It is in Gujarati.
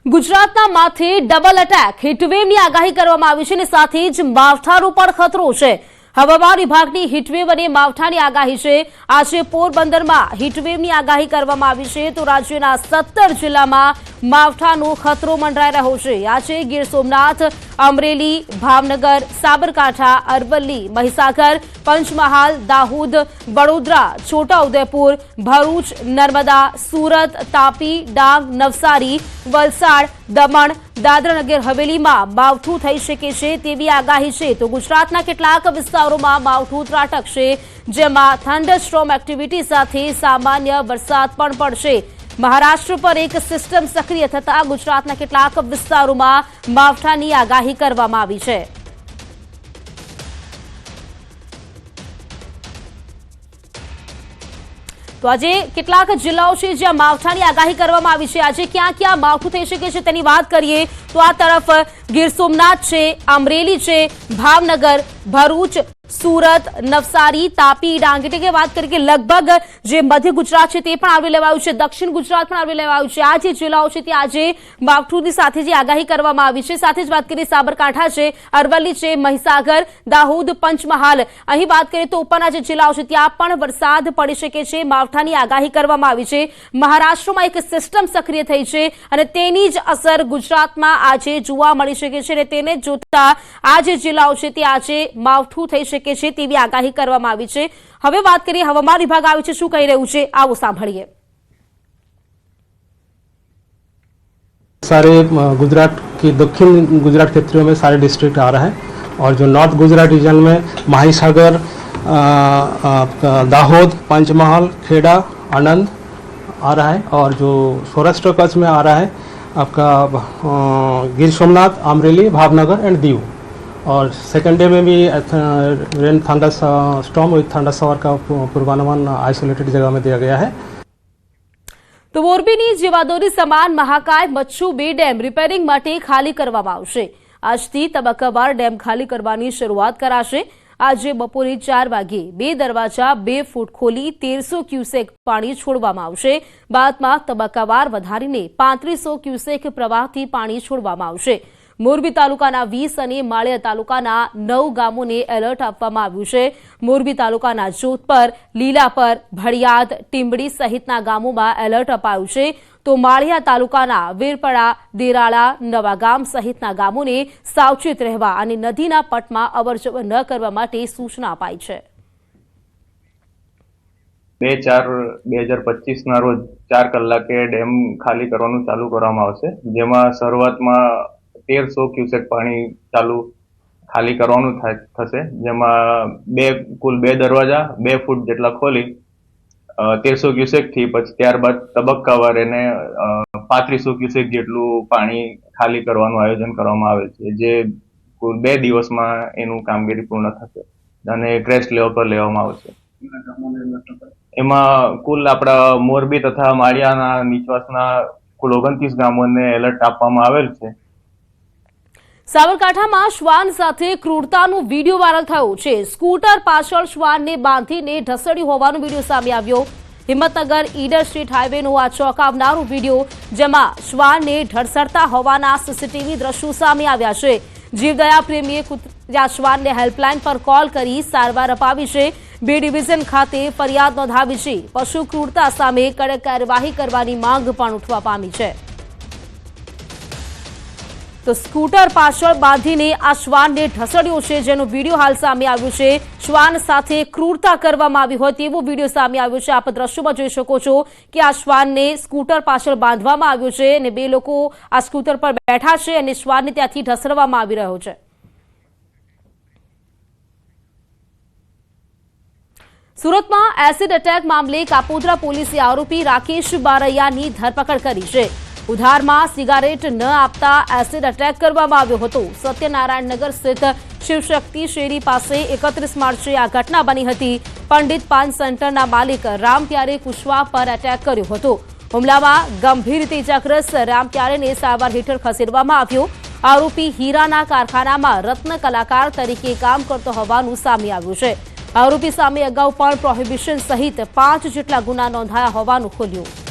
ગુજરાતના માથે ડબલ એટેક હીટવેવની આગાહી કરવામાં આવી છે અને સાથે જ માવઠાનો પણ ખતરો છે। હવામાન વિભાગની હીટવેવ અને માવઠાની આગાહી છે। આજે પોરબંદરમાં હીટવેવની આગાહી કરવામાં આવી છે તો રાજ્યના 17 જિલ્લામાં માવઠાનો ખતરો મંડરાઈ રહ્યો છે। આજે ગીર સોમનાથ, અમરેલી, ભાવનગર, સાબરકાંઠા, અરવલ્લી, મહીસાગર, પંચમહાલ, દાહોદ, વડોદરા, છોટાઉદેપુર, ભરૂચ, નર્મદા, સુરત, તાપી, ડાંગ, નવસારી, વલસાડ, દમણ, દાદરાનગર હવેલીમાં માવઠું થઈ શકે છે તેવી આગાહી છે। તો ગુજરાતના કેટલાક વિસ્તારોમાં માવઠું ત્રાટકશે, જેમાં થંડરસ્ટોર્મ એક્ટિવિટી સાથે સામાન્ય વરસાદ પણ પડશે। મહારાષ્ટ્ર પર એક સિસ્ટમ સક્રિય થતા ગુજરાતના કેટલાક વિસ્તારોમાં માવઠાની આગાહી કરવામાં આવી છે। તો આજે કેટલાક જિલ્લાઓ છે જ્યાં માવઠાની આગાહી કરવામાં આવી છે। આજે ક્યાં ક્યાં માવઠું થઈ શકે છે તેની વાત કરીએ તો આ તરફ ગીર સોમનાથ છે, અમરેલી છે, ભાવનગર, ભરૂચ, સુરત, નવસારી, તાપી, ડાંગ, એટલે કે વાત કરીએ કે લગભગ જે મધ્ય ગુજરાત છે તે પણ આવરી લેવાયું છે, દક્ષિણ ગુજરાત પણ આવરી લેવાયું છે। આ જે જિલ્લાઓ છે તે આજે માવઠુંની સાથે જે આગાહી કરવામાં આવી છે। સાથે જ વાત કરીએ સાબરકાંઠા છે, અરવલ્લી છે, મહીસાગર, દાહોદ, પંચમહાલ, અહીં વાત કરીએ તો ઉપરના જે જિલ્લાઓ છે ત્યાં પણ વરસાદ પડી શકે છે। માવઠાની આગાહી કરવામાં આવી છે। મહારાષ્ટ્રમાં એક સિસ્ટમ સક્રિય થઈ છે અને તેની જ અસર ગુજરાતમાં આજે જોવા મળી શકે છે અને તેને જોતા આ જે જિલ્લાઓ છે તે આજે માવઠું થઈ શકે છે તેવી આગાહી કરવામાં આવી છે। હવે વાત કરીએ હવામાન વિભાગ આવી છે શું કહી રહ્યું છે, આવો સાંભળીએ। सारे गुजरात की दक्षिण गुजरात क्षेत्रों में सारे डिस्ट्रिक्ट आ रहा है और जो नॉर्थ गुजरात रीजन में माहीसागर, दाहोद, पंचमहाल, खेड़ा, आनंद आ रहा है और जो सौराष्ट्र कच्छ में आ रहा है आपका गिर सोमनाथ, अमरेली, भावनगर एंड दीव। और सेकेंड डे में भी rain thunder storm with thunder shower का पूर्वानुमान आइसोलेटेड जगह में दिया गया है। તો મોરબીની જીવાદોરી સમાન મહાકાય મચ્છુ 2 ડેમ રિપેરિંગ માટે ખાલી કરવામાં આવશે। આજથી તબક્કાવાર ડેમ ખાલી કરવાની શરૂઆત કરાશે। આજે બપોરે 4 વાગે 2 દરવાજા 2 ફૂટ ખોલી 1300 ક્યુસેક પાણી છોડવામાં આવશે। બાદમાં તબક્કાવાર વધારીને 3500 ક્યુસેક પ્રવાહથી પાણી છોડવામાં આવશે। મોરબી તાલુકાના 20 અને માળિયા તાલુકાના 9 ગામોને એલર્ટ આપવામાં આવ્યું છે। મોરબી તાલુકાના જોધપર, લીલાપર, ભડિયાદ, ટીંબડી સહિતના ગામોમાં એલર્ટ અપાયું છે તો માળિયા તાલુકાના વીરપડા, દેરાળા, નવાગામ સહિતના ગામોને સાવચેત રહેવા અને નદીના પટમાં અવરજવર ન કરવા માટે સૂચના અપાઈ છે। 2/4/2025 ના રોજ 4 કલાકે ડેમ ખાલી કરવાનું ચાલુ કરવામાં આવશે, જેમાં શરૂઆતમાં 1300 ક્યુસેક પાણી ખાલી કરવાનું થશે, જેમાં કુલ 2 દરવાજા 2 ફૂટ જેટલા ખોલી 1300 ક્યુસેક થી પછી ત્યારબાદ તબક્કાવાર એને 3500 ક્યુસેક જેટલું પાણી ખાલી કરવાનું આયોજન કરવામાં આવે છે, જે કુલ 2 દિવસમાં એનું કામગીરી પૂર્ણ થશે અને ક્રેસ્ટ લેવલ પર લેવામાં આવશે। એમાં કુલ આપણા મોરબી તથા માળિયાના નીચવાસના કુલ 29 ગામોને એલર્ટ આપવામાં આવેલ છે। સાબરકાંઠામાં શ્વાન સાથે ક્રૂરતાનો વિડીયો વાયરલ થયો છે। સ્કૂટર પાછળ શ્વાનને બાંધીને ઢસડ્યું હોવાનો વિડીયો સામે આવ્યો। હિંમતનગર ઈડર સ્ટ્રીટ હાઈવેનો આ ચોંકાવનારો વિડીયો, જેમાં શ્વાનને ઢસડતા હોવાના સીસીટીવી દ્રશ્યો સામે આવ્યા છે। જીવદયા પ્રેમીએ કૂતરા શ્વાનને હેલ્પલાઇન પર કોલ કરી સારવાર અપાવી છે। B ડિવિઝન ખાતે ફરિયાદ નોંધાવી છે। પશુ ક્રૂરતા સામે કડક કાર્યવાહી કરવાની માંગ પણ ઉઠવા પામી છે। તો સ્કૂટર પાછળ બાંધીને આ શ્વાનને ઢસડ્યો છે, જેનો વિડીયો હાલ સામે આવ્યો છે। શ્વાન સાથે ક્રૂરતા કરવામાં આવી હોય તેવો વિડીયો સામે આવ્યો છે। આપ દ્રશ્યોમાં જોઈ શકો છો કે આ શ્વાનને સ્કૂટર પાછળ બાંધવામાં આવ્યો છે અને 2 લોકો આ સ્કૂટર પર બેઠા છે અને શ્વાનને ત્યાંથી ઢસડવામાં આવી રહ્યો છે। સુરતમાં એસિડ એટેક મામલે કાપોદ્રા પોલીસે આરોપી રાકેશ બારૈયાની ધરપકડ કરી છે। ઉધારમાં સિગારેટ ન આપતા એસિડ એટેક કરવામાં આવ્યો હતો। સત્યનારાયણનગર સ્થિત શિવશક્તિ શેરી પાસે 31 માર્ચે આ ઘટના બની હતી। પંડિત પાન સેન્ટરના માલિક રામપ્યારે કુશવાહ પર એટેક કર્યો હતો। હુમલામાં ગંભીર રીતે ઇજાગ્રસ્ત રામપ્યારેને સારવાર હેઠળ ખસેડવામાં આવ્યો। આરોપી હીરાના કારખાનામાં રત્ન કલાકાર તરીકે કામ કરતો હોવાનું સામે આવ્યું છે। આરોપી સામે અગાઉ પણ પ્રોહિબિશન સહિત 5 જેટલા ગુના નોંધાયા હોવાનું ખુલ્યું।